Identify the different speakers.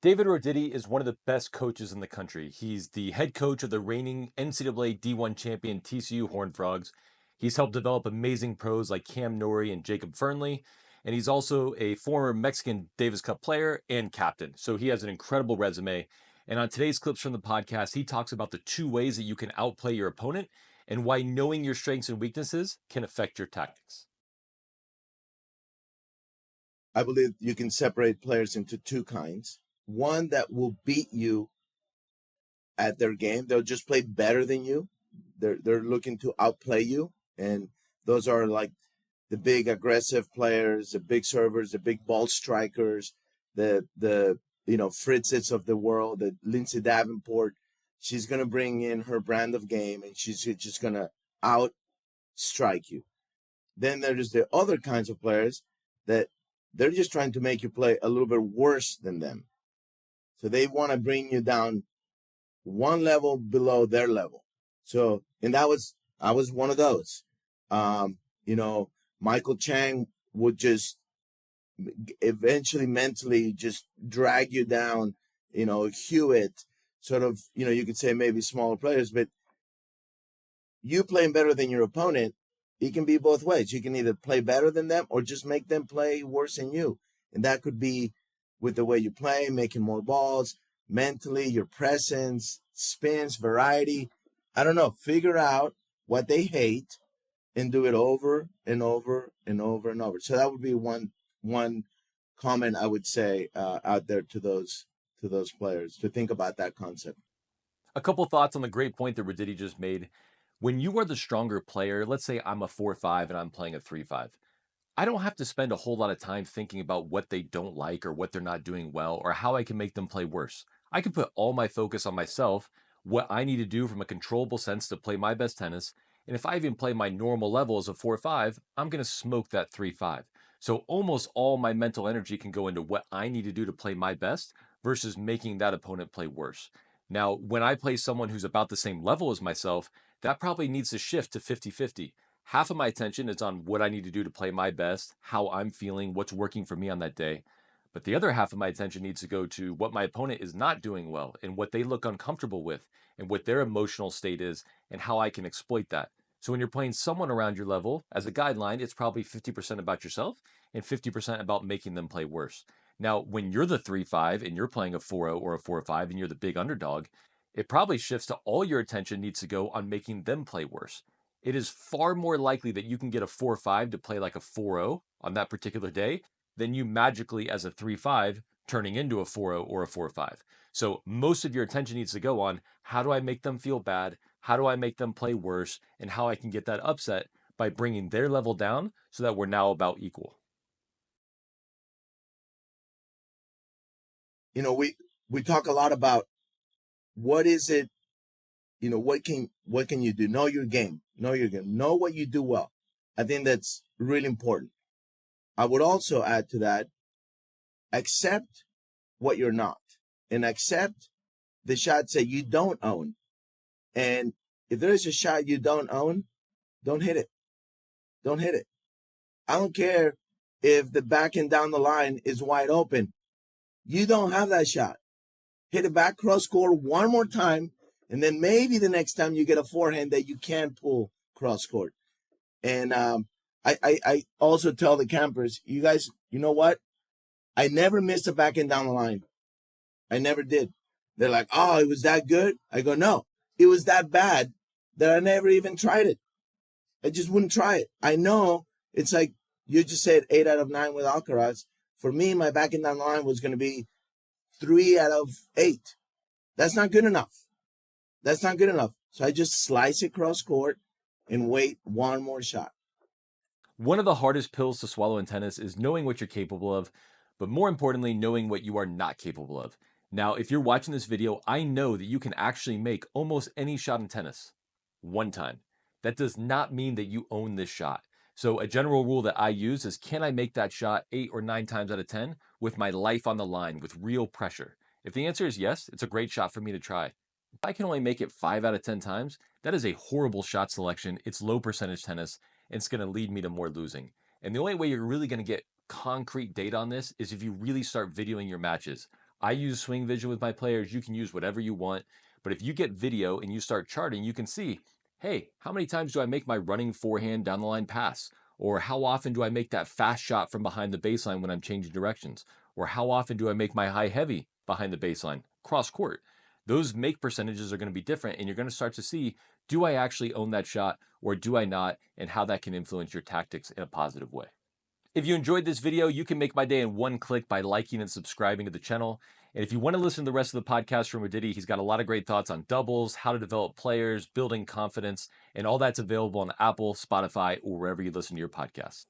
Speaker 1: David Roditi is one of the best coaches in the country. He's the head coach of the reigning NCAA D1 champion TCU Horned Frogs. He's helped develop amazing pros like Cam Norrie and Jacob Fernley, and he's also a former Mexican Davis Cup player and captain. So he has an incredible resume. And on today's clips from the podcast, he talks about the two ways that you can outplay your opponent and why knowing your strengths and weaknesses can affect your tactics.
Speaker 2: I believe you can separate players into two kinds. One that will beat you at their game. They'll just play better than you. They're looking to outplay you. And those are like the big aggressive players, the big servers, the big ball strikers, the Fritzes of the world, the Lindsay Davenport. She's going to bring in her brand of game and she's just going to outstrike you. Then there's the other kinds of players that they're just trying to make you play a little bit worse than them. So they want to bring you down one level below their level. So, and I was one of those. Michael Chang would just eventually mentally just drag you down, Hewitt, sort of, you could say maybe smaller players, but you playing better than your opponent, it can be both ways. You can either play better than them or just make them play worse than you. And that could be with the way you play, making more balls, mentally, your presence, spins, variety. I don't know. Figure out what they hate and do it over and over and over and over. So that would be one comment I would say out there to those players to think about that concept.
Speaker 1: A couple thoughts on the great point that Roditi just made. When you are the stronger player, let's say I'm a 4-5 and I'm playing a 3-5, I don't have to spend a whole lot of time thinking about what they don't like or what they're not doing well or how I can make them play worse. I can put all my focus on myself, what I need to do from a controllable sense to play my best tennis. And if I even play my normal level as a 4-5, I'm going to smoke that 3-5. So almost all my mental energy can go into what I need to do to play my best versus making that opponent play worse. Now, when I play someone who's about the same level as myself, that probably needs to shift to 50-50. Half of my attention is on what I need to do to play my best, how I'm feeling, what's working for me on that day. But the other half of my attention needs to go to what my opponent is not doing well and what they look uncomfortable with and what their emotional state is and how I can exploit that. So when you're playing someone around your level, as a guideline, it's probably 50% about yourself and 50% about making them play worse. Now, when you're the 3-5 and you're playing a 4-0 or a 4-5 and you're the big underdog, it probably shifts to all your attention needs to go on making them play worse. It is far more likely that you can get a 4-5 to play like a 4-0 on that particular day than you magically as a 3-5 turning into a 4-0 or a 4-5. So most of your attention needs to go on how do I make them feel bad? How do I make them play worse? And how I can get that upset by bringing their level down so that we're now about equal.
Speaker 2: We talk a lot about what is it, what can you do? Know your game. Know what you do well. I think that's really important. I would also add to that, accept what you're not and accept the shots that you don't own. And if there is a shot you don't own, don't hit it. Don't hit it. I don't care if the backhand down the line is wide open. You don't have that shot. Hit it back cross court one more time, and then maybe the next time you get a forehand that you can pull cross court. And I also tell the campers, you guys, you know what? I never missed a backhand down the line. I never did. They're like, oh, it was that good? I go, no, it was that bad that I never even tried it. I just wouldn't try it. I know it's like you just said 8 out of 9 with Alcaraz. For me, my backhand down the line was going to be 3 out of 8. That's not good enough. That's not good enough. So I just slice it cross court and wait one more shot.
Speaker 1: One of the hardest pills to swallow in tennis is knowing what you're capable of, but more importantly, knowing what you are not capable of. Now, if you're watching this video, I know that you can actually make almost any shot in tennis one time. That does not mean that you own this shot. So a general rule that I use is, can I make that shot 8 or 9 times out of 10 with my life on the line, with real pressure? If the answer is yes, it's a great shot for me to try. If I can only make it 5 out of 10 times, that is a horrible shot selection. It's low percentage tennis, and it's going to lead me to more losing. And the only way you're really going to get concrete data on this is if you really start videoing your matches. I use swing vision with my players. You can use whatever you want. But if you get video and you start charting, you can see, hey, how many times do I make my running forehand down the line pass? Or how often do I make that fast shot from behind the baseline when I'm changing directions? Or how often do I make my high heavy behind the baseline cross court? Those make percentages are going to be different, and you're going to start to see, do I actually own that shot or do I not, and how that can influence your tactics in a positive way. If you enjoyed this video, you can make my day in one click by liking and subscribing to the channel. And if you want to listen to the rest of the podcast from Roditi, he's got a lot of great thoughts on doubles, how to develop players, building confidence, and all that's available on Apple, Spotify, or wherever you listen to your podcasts.